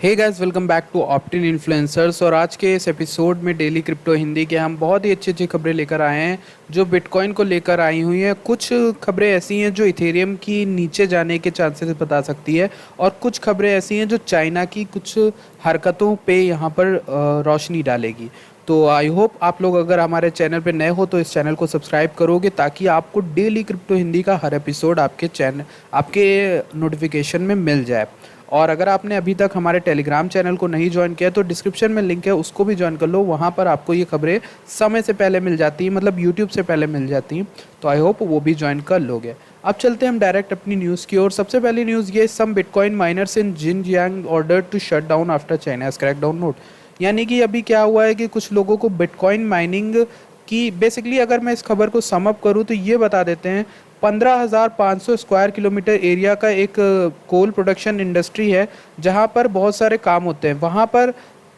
Hey guys, welcome back to optin influencers. और आज के इस एपिसोड में डेली क्रिप्टो हिंदी के हम बहुत ही अच्छी अच्छी खबरें लेकर आए हैं जो बिटकॉइन को लेकर आई हुई हैं। कुछ खबरें ऐसी हैं जो इथेरियम की नीचे जाने के चांसेस बता सकती है, और कुछ खबरें ऐसी हैं जो चाइना की कुछ हरकतों पे यहाँ पर रोशनी डालेगी। तो आई होप आप लोग अगर हमारे चैनल पे नए हो तो इस चैनल को सब्सक्राइब करोगे, ताकि आपको डेली क्रिप्टो हिंदी का हर एपिसोड आपके नोटिफिकेशन में मिल जाए। और अगर आपने अभी तक हमारे टेलीग्राम चैनल को नहीं ज्वाइन किया तो डिस्क्रिप्शन में लिंक है, उसको भी ज्वाइन कर लो। वहाँ पर आपको ये खबरें समय से पहले मिल जाती हैं, मतलब यूट्यूब से पहले मिल जाती हैं। तो आई होप वो भी ज्वाइन कर लोगे। अब चलते हैं हम डायरेक्ट अपनी न्यूज़ की ओर। सबसे पहली न्यूज़ ये, some bitcoin miners in Xinjiang order to shut down after China crackdown note. यानी कि अभी क्या हुआ है कि कुछ लोगों को बिटकॉइन माइनिंग की, बेसिकली अगर मैं इस खबर को सम अप करूँ तो ये बता देते हैं, 15,500 स्क्वायर किलोमीटर एरिया का एक कोल प्रोडक्शन इंडस्ट्री है जहाँ पर बहुत सारे काम होते हैं। वहाँ पर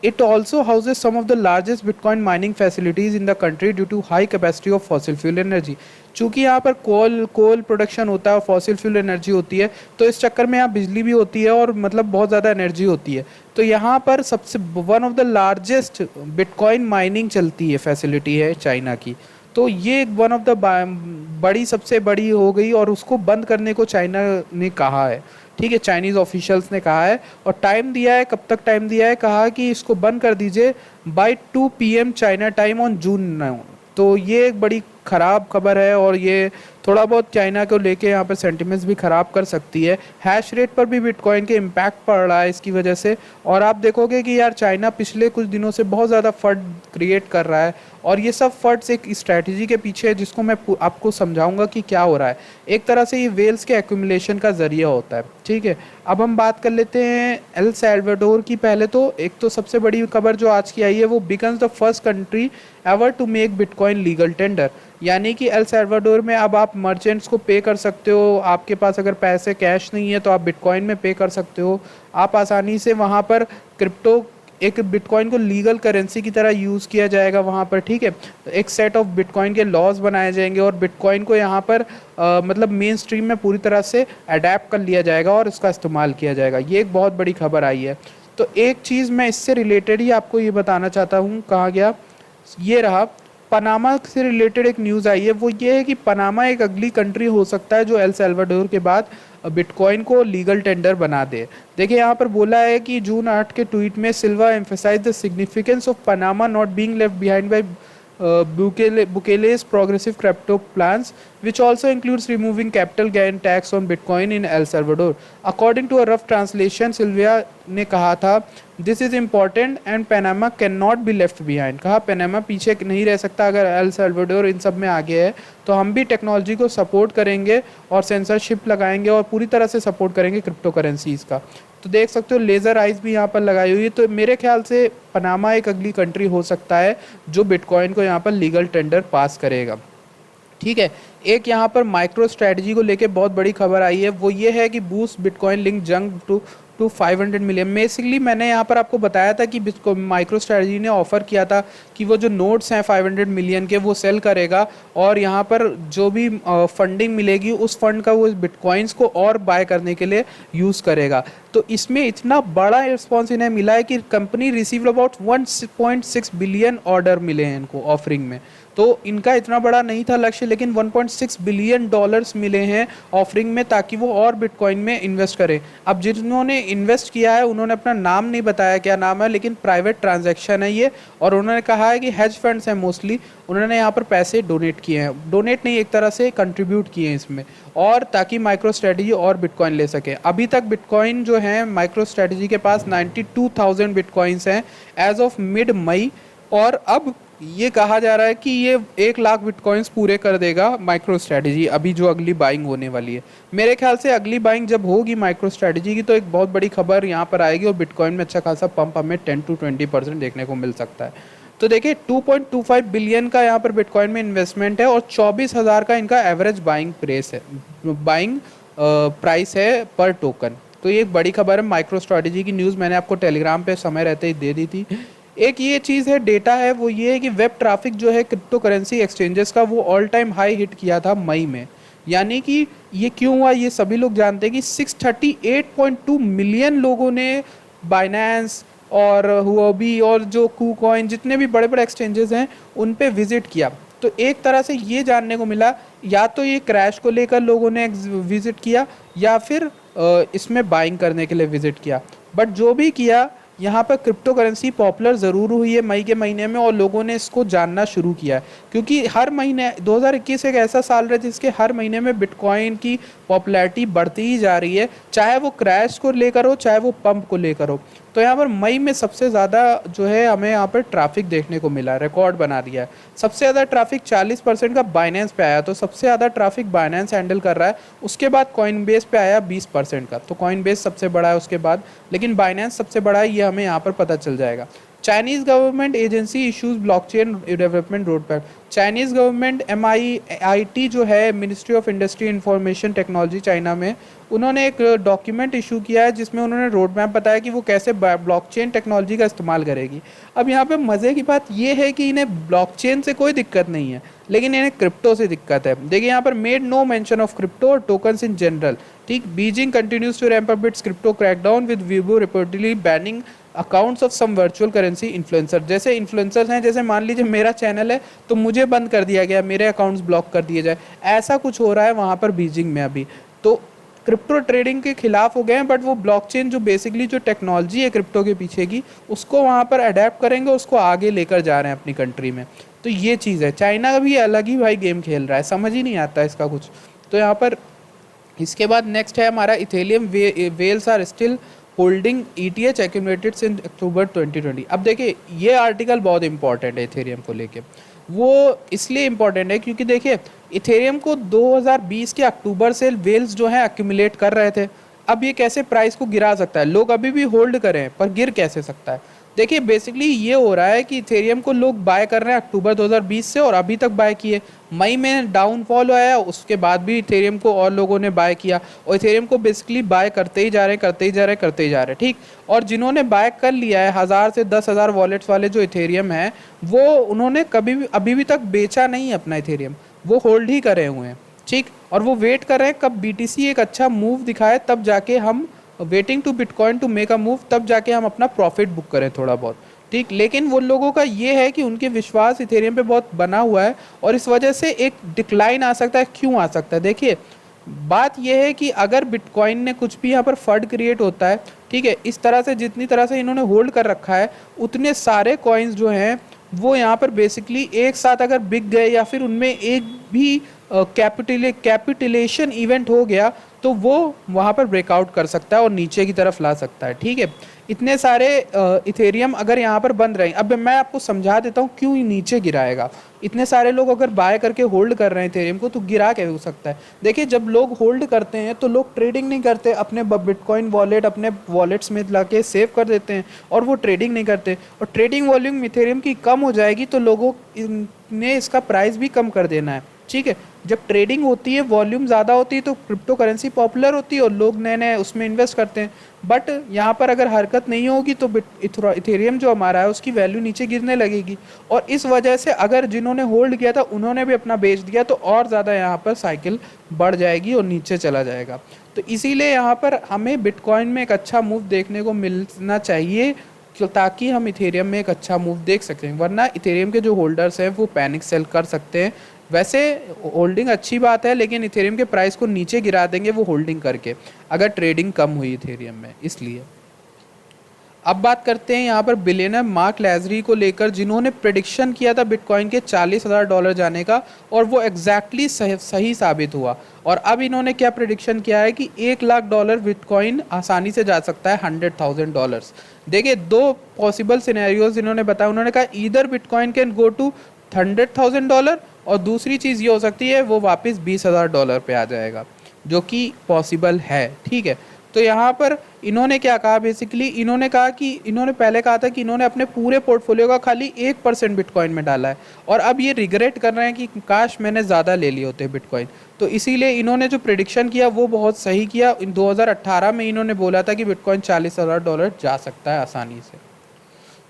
it also houses some of the largest bitcoin mining facilities in the country due to high capacity of fossil fuel energy. चूँकि यहाँ पर कोल प्रोडक्शन होता है और फॉसिल फ्यूल एनर्जी होती है, तो इस चक्कर में यहाँ बिजली भी होती है और मतलब बहुत ज़्यादा एनर्जी होती है। तो यहाँ पर सबसे one of the largest bitcoin mining चलती है, फैसिलिटी है चाइना की। तो ये वन ऑफ द बड़ी, सबसे बड़ी हो गई, और उसको बंद करने को चाइना ने कहा है। ठीक है, चाइनीज़ ऑफिशियल्स ने कहा है, और टाइम दिया है। कब तक टाइम दिया है? कहा कि इसको बंद कर दीजिए by 2 PM China time on June 9। तो ये एक बड़ी ख़राब खबर है, और ये थोड़ा बहुत चाइना को लेके यहाँ पर सेंटिमेंट्स भी ख़राब कर सकती है। हैश रेट पर भी बिटकॉइन के इम्पैक्ट पड़ रहा है इसकी वजह से। और आप देखोगे कि यार चाइना पिछले कुछ दिनों से बहुत ज़्यादा फंड क्रिएट कर रहा है, और ये सब फंड्स एक स्ट्रैटेजी के पीछे है जिसको मैं आपको समझाऊंगा कि क्या हो रहा है। एक तरह से ये वेल्स के एक्यूमुलेशन का जरिया होता है। ठीक है, अब हम बात कर लेते हैं एल सैल्वाडोर की। पहले तो एक तो सबसे बड़ी खबर जो आज की आई है, वो becomes the first country ever to make bitcoin legal tender. यानी कि एल सैल्वाडोर में अब आप मर्चेंट्स को पे कर सकते हो। आपके पास अगर पैसे कैश नहीं है तो आप बिटकॉइन में पे कर सकते हो। आप आसानी से वहाँ पर क्रिप्टो, एक बिटकॉइन को लीगल करेंसी की तरह यूज़ किया जाएगा वहाँ पर। ठीक है, एक सेट ऑफ बिटकॉइन के लॉज बनाए जाएंगे, और बिटकॉइन को यहाँ पर मतलब मेन स्ट्रीम में पूरी तरह से अडेप्ट कर लिया जाएगा और इसका इस्तेमाल किया जाएगा। ये एक बहुत बड़ी खबर आई है। तो एक चीज़ मैं इससे रिलेटेड ही आपको ये बताना चाहता हूँ, कहा गया ये रहा, पनामा से रिलेटेड एक न्यूज़ आई है। वो ये है कि पनामा एक अगली कंट्री हो सकता है जो एल सैल्वाडोर के बाद बिटकॉइन को लीगल टेंडर बना दे। देखिए यहाँ पर बोला है कि जून 8 के ट्वीट में Silva emphasize the significance of Panama not being left behind by Bukele's progressive crypto plans, which also includes removing capital gain tax on Bitcoin in El Salvador. According to a rough translation, Sylvia ने कहा था, "This is important and Panama cannot be left behind." कहा Panama पीछे नहीं रह सकता अगर El Salvador इन सब में आगे है। तो हम भी टेक्नोलॉजी को सपोर्ट करेंगे और सेंसरशिप लगाएंगे और पूरी तरह से सपोर्ट करेंगे क्रिप्टो करेंसीज का। तो देख सकते हो लेज़र आइज भी यहाँ पर लगाई हुई है। तो मेरे ख्याल से पनामा एक अगली कंट्री हो सकता है जो बिटकॉइन को यहाँ पर लीगल टेंडर पास करेगा। ठीक है, एक यहाँ पर माइक्रो स्ट्रेटजी को लेके बहुत बड़ी खबर आई है। वो ये है कि बूस्ट बिटकॉइन लिंक जंग टू 500 मिलियन। बेसिकली मैंने यहाँ पर आपको बताया था कि माइक्रो स्ट्रेटजी ने ऑफर किया था कि वो जो नोट्स हैं 500 मिलियन के वो सेल करेगा, और यहाँ पर जो भी फंडिंग मिलेगी उस फंड का वो बिटकॉइंस को और बाय करने के लिए यूज़ करेगा। तो इसमें इतना बड़ा रिस्पॉन्स इन्हें मिला है कि company received about 1.6 billion order मिले हैं इनको ऑफरिंग में। तो इनका इतना बड़ा नहीं था लक्ष्य, लेकिन 1.6 बिलियन डॉलर्स मिले हैं ऑफरिंग में, ताकि वो और बिटकॉइन में इन्वेस्ट करें। अब जिन्होंने इन्वेस्ट किया है उन्होंने अपना नाम नहीं बताया क्या नाम है, लेकिन प्राइवेट ट्रांजैक्शन है ये, और उन्होंने कहा है कि हेज फंड्स हैं मोस्टली। उन्होंने यहाँ पर पैसे डोनेट किए हैं, डोनेट नहीं एक तरह से कंट्रीब्यूट किए हैं इसमें, और ताकि माइक्रो स्ट्रेटजी और बिटकॉइन ले सके। अभी तक बिटकॉइन जो है माइक्रो स्ट्रेटजी के पास 92,000 बिटकॉइंस हैं एज ऑफ मिड मई, और अब ये कहा जा रहा है कि ये 1 लाख बिटकॉइंस पूरे कर देगा माइक्रो स्ट्रेटजी, अभी जो अगली बाइंग होने वाली है। मेरे ख्याल से अगली बाइंग जब होगी माइक्रो स्ट्रेटजी की तो एक बहुत बड़ी खबर यहाँ पर आएगी, और बिटकॉइन में अच्छा खासा पंप हमें 10 to 20% देखने को मिल सकता है। तो देखिए 2.25 बिलियन का यहाँ पर बिटकॉइन में इन्वेस्टमेंट है, और 24,000 का इनका एवरेज बाइंग प्राइस है पर टोकन। तो ये एक बड़ी खबर है। माइक्रो स्ट्रेटजी की न्यूज़ मैंने आपको टेलीग्राम पे समय रहते ही दे दी थी। एक ये चीज़ है, डेटा है, वो ये है कि वेब ट्रैफिक जो है क्रिप्टो करेंसी एक्सचेंजेस का वो ऑल टाइम हाई हिट किया था मई में। यानी कि ये क्यों हुआ ये सभी लोग जानते हैं कि 638.2 मिलियन लोगों ने बाइनेंस और हुओबी और जो कूकॉइन, जितने भी बड़े बड़े एक्सचेंजेस हैं उन पे विजिट किया। तो एक तरह से ये जानने को मिला, या तो ये क्रैश को लेकर लोगों ने विजिट किया, या फिर इसमें बाइंग करने के लिए विजिट किया। बट जो भी किया, यहाँ पर क्रिप्टो करेंसी पॉपुलर ज़रूर हुई है मई के महीने में, और लोगों ने इसको जानना शुरू किया है। क्योंकि हर महीने 2021 एक ऐसा साल रहा जिसके हर महीने में बिटकॉइन की पॉपुलैरिटी बढ़ती ही जा रही है, चाहे वो क्रैश को लेकर हो, चाहे वो पंप को लेकर हो। तो यहाँ पर मई में सबसे ज़्यादा जो है हमें यहाँ पर ट्रैफिक देखने को मिला, रिकॉर्ड बना दिया है। सबसे ज़्यादा ट्रैफिक 40% का बाइनेंस पे आया, तो सबसे ज़्यादा ट्रैफिक बाइनेंस हैंडल कर रहा है। उसके बाद कॉइनबेस पे आया 20% का, तो कॉइनबेस सबसे बड़ा है उसके बाद, लेकिन बाइनेंस सबसे बड़ा है, ये हमें यहाँ पर पता चल जाएगा। Chinese government agency issues blockchain development road map. Chinese government MIIT जो है, ministry of industry information technology China में, उन्होंने एक डॉक्यूमेंट इशू किया है जिसमें उन्होंने रोड मैप बताया कि वो कैसे ब्लॉकचेन टेक्नोलॉजी का इस्तेमाल करेगी। अब यहाँ पे मज़े की बात ये है कि इन्हें ब्लॉकचेन से कोई दिक्कत नहीं है, लेकिन इन्हें क्रिप्टो से दिक्कत है। देखिए यहाँ पर made no mention of crypto और टोकन्स इन जनरल। ठीक, Beijing continues to ramp up its crypto crackdown with Weibo reportedly banning accounts of some virtual currency influencer. जैसे इन्फ्लुएंसर्स हैं, जैसे मान लीजिए मेरा चैनल है तो मुझे बंद कर दिया गया, मेरे अकाउंट्स ब्लॉक कर दिए जाए, ऐसा कुछ हो रहा है वहाँ पर बीजिंग में अभी। तो क्रिप्टो ट्रेडिंग के खिलाफ हो गए हैं, बट वो ब्लॉकचेन जो बेसिकली जो टेक्नोलॉजी है क्रिप्टो के पीछे की, उसको वहाँ पर अडेप्ट करेंगे, उसको आगे लेकर जा रहे हैं अपनी कंट्री में। तो ये चीज़ है। चाइना का भी अलग ही भाई गेम खेल रहा है, समझ ही नहीं आता इसका कुछ। तो यहाँ पर इसके बाद नेक्स्ट है हमारा Ethereum whales are still holding ETH accumulated since October 2020। अब देखिए ये आर्टिकल बहुत इंपॉर्टेंट है इथेरियम को लेके। वो इसलिए इम्पॉर्टेंट है क्योंकि देखिए इथेरियम को 2020 के अक्टूबर से वेल्स जो है एक्यूमुलेट कर रहे थे। अब ये कैसे प्राइस को गिरा सकता है? लोग अभी भी होल्ड करें पर गिर कैसे सकता है? देखिए बेसिकली ये हो रहा है कि इथेरियम को लोग बाय कर रहे हैं अक्टूबर 2020 से, और अभी तक बाय किए। मई में डाउनफॉल आया, उसके बाद भी इथेरियम को और लोगों ने बाय किया, और इथेरियम को बेसिकली बाय करते ही जा रहे हैं, करते ही जा रहे हैं, करते ही जा रहे हैं। ठीक, और जिन्होंने बाय कर लिया है 1000 से 10,000 वॉलेट्स वाले जो इथेरियम है, वो उन्होंने कभी भी अभी भी तक बेचा नहीं अपना इथेरियम, वो होल्ड ही करे हुए हैं। ठीक, और वो वेट कर रहे हैं कब BTC एक अच्छा मूव दिखाए, तब जाके हम waiting to bitcoin to make a move, तब जाके हम अपना प्रॉफिट बुक करें थोड़ा बहुत। ठीक, लेकिन वो लोगों का ये है कि उनके विश्वास इथेरियम पे बहुत बना हुआ है, और इस वजह से एक डिक्लाइन आ सकता है। क्यों आ सकता है? देखिए बात यह है कि अगर बिटकॉइन ने कुछ भी यहाँ पर फंड क्रिएट होता है, ठीक है, इस तरह से जितनी तरह से इन्होंने होल्ड कर रखा है, उतने सारे कॉइन्स जो हैं वो यहाँ पर बेसिकली एक साथ अगर बिक गए, या फिर उनमें एक भी कैपिटलेशन इवेंट हो गया, तो वो वहाँ पर ब्रेकआउट कर सकता है और नीचे की तरफ ला सकता है। ठीक है, इतने सारे इथेरियम अगर यहाँ पर बंद रहे, अब मैं आपको समझा देता हूँ क्यों नीचे गिराएगा। इतने सारे लोग अगर बाय करके होल्ड कर रहे हैं इथेरियम को, तो गिरा क्या हो सकता है? देखिए जब लोग होल्ड करते हैं तो लोग ट्रेडिंग नहीं करते, अपने बिटकॉइन वॉलेट अपने वॉलेट्स में ला के सेव कर देते हैं, और वो ट्रेडिंग नहीं करते। और ट्रेडिंग वॉल्यूम इथेरियम की कम हो जाएगी तो लोगों ने इसका प्राइस भी कम कर देना है। ठीक है, जब ट्रेडिंग होती है, वॉल्यूम ज़्यादा होती है, तो क्रिप्टो करेंसी पॉपुलर होती है और लोग नए नए उसमें इन्वेस्ट करते हैं। बट यहाँ पर अगर हरकत नहीं होगी तो इथेरियम जो हमारा है उसकी वैल्यू नीचे गिरने लगेगी, और इस वजह से अगर जिन्होंने होल्ड किया था उन्होंने भी अपना बेच दिया, तो और ज़्यादा यहाँ पर साइकिल बढ़ जाएगी और नीचे चला जाएगा। तो इसीलिए यहाँ पर हमें बिटकॉइन में एक अच्छा मूव देखने को मिलना चाहिए, ताकि हम इथेरियम में एक अच्छा मूव देख सकें, वरना इथेरियम के जो होल्डर्स हैं वो पैनिक सेल कर सकते हैं। वैसे होल्डिंग अच्छी बात है, लेकिन इथेरियम के प्राइस को नीचे गिरा देंगे वो होल्डिंग करके, अगर ट्रेडिंग कम हुई इथेरियम में। इसलिए अब बात करते हैं यहाँ पर बिलियनर मार्क लेजरी को लेकर, जिन्होंने प्रेडिक्शन किया था बिटकॉइन के $40,000 जाने का, और वो एग्जैक्टली सही साबित हुआ। और अब इन्होंने क्या प्रेडिक्शन किया है कि $1,00,000 बिटकॉइन आसानी से जा सकता है $100,000। देखिए दो पॉसिबल सिनेरियोज इन्होंने बताया। उन्होंने कहा either bitcoin can go to $100,000, और दूसरी चीज़ ये हो सकती है वो वापस $20,000 पे आ जाएगा, जो कि पॉसिबल है। ठीक है, तो यहाँ पर इन्होंने क्या कहा, बेसिकली इन्होंने कहा कि इन्होंने पहले कहा था कि इन्होंने अपने पूरे पोर्टफोलियो का खाली 1% बिटकॉइन में डाला है, और अब ये रिग्रेट कर रहे हैं कि काश मैंने ज़्यादा ले लिए होते बिटकॉइन। तो इसीलिए इन्होंने जो प्रेडिक्शन किया वो बहुत सही किया। 2018 में इन्होंने बोला था कि बिटकॉइन $40,000 जा सकता है आसानी से।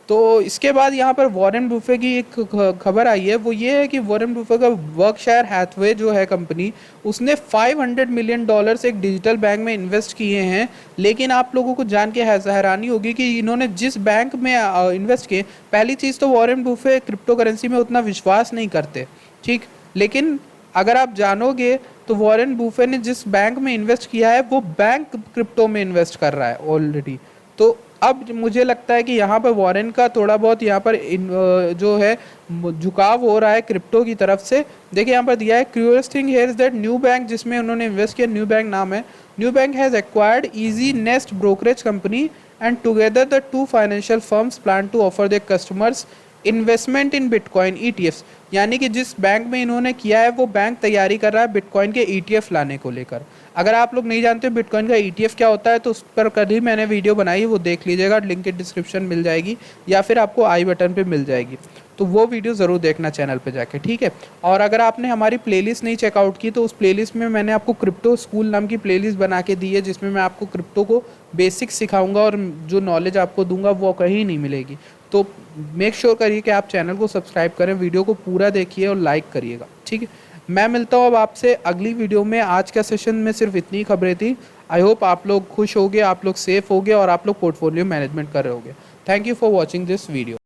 तो इसके बाद यहाँ पर वॉरेन बुफे की एक खबर आई है, वो ये है कि वॉरेन बुफे का वर्कशायर हैथवे जो है कंपनी, उसने $500 मिलियन एक डिजिटल बैंक में इन्वेस्ट किए हैं। लेकिन आप लोगों को जान के हैरानी होगी कि इन्होंने जिस बैंक में इन्वेस्ट किए, पहली चीज़ तो वॉरेन बुफे क्रिप्टो करेंसी में उतना विश्वास नहीं करते, ठीक। लेकिन अगर आप जानोगे तो वॉरेन बुफे ने जिस बैंक में इन्वेस्ट किया है वो बैंक क्रिप्टो में इन्वेस्ट कर रहा है ऑलरेडी। तो अब मुझे लगता है कि यहाँ पर वॉरेन का थोड़ा बहुत यहाँ पर जो है झुकाव हो रहा है क्रिप्टो की तरफ से। देखिए यहाँ पर दिया है, curious thing here is that new bank जिसमें उन्होंने इन्वेस्ट किया, न्यू बैंक नाम है, new bank has acquired easy nest brokerage company and together the two financial firms plan to offer their customers investment in bitcoin ETFs. यानी कि जिस bank में इन्होंने किया है वो बैंक तैयारी कर रहा है बिटकॉइन के ईटीएफ लाने को लेकर। अगर आप लोग नहीं जानते बिटकॉइन का ईटीएफ क्या होता है तो उस पर कल ही मैंने वीडियो बनाई है, वो देख लीजिएगा, लिंक डिस्क्रिप्शन मिल जाएगी या फिर आपको आई बटन पे मिल जाएगी, तो वो वीडियो ज़रूर देखना चैनल पे जाके, ठीक है। और अगर आपने हमारी प्लेलिस्ट नहीं चेकआउट की तो उस प्लेलिस्ट में मैंने आपको क्रिप्टो स्कूल नाम की प्लेलिस्ट बना के दी है, जिसमें मैं आपको क्रिप्टो को बेसिक सिखाऊंगा और जो नॉलेज आपको दूंगा वो कहीं नहीं मिलेगी। तो मेक श्योर करिए कि आप चैनल को सब्सक्राइब करें, वीडियो को पूरा देखिए और लाइक करिएगा, ठीक है। मैं मिलता हूँ अब आपसे अगली वीडियो में। आज का सेशन में सिर्फ इतनी खबरें थी। आई होप आप लोग खुश होगे, आप लोग सेफ होगे और आप लोग पोर्टफोलियो मैनेजमेंट कर रहे होगे। Thank you for watching this video.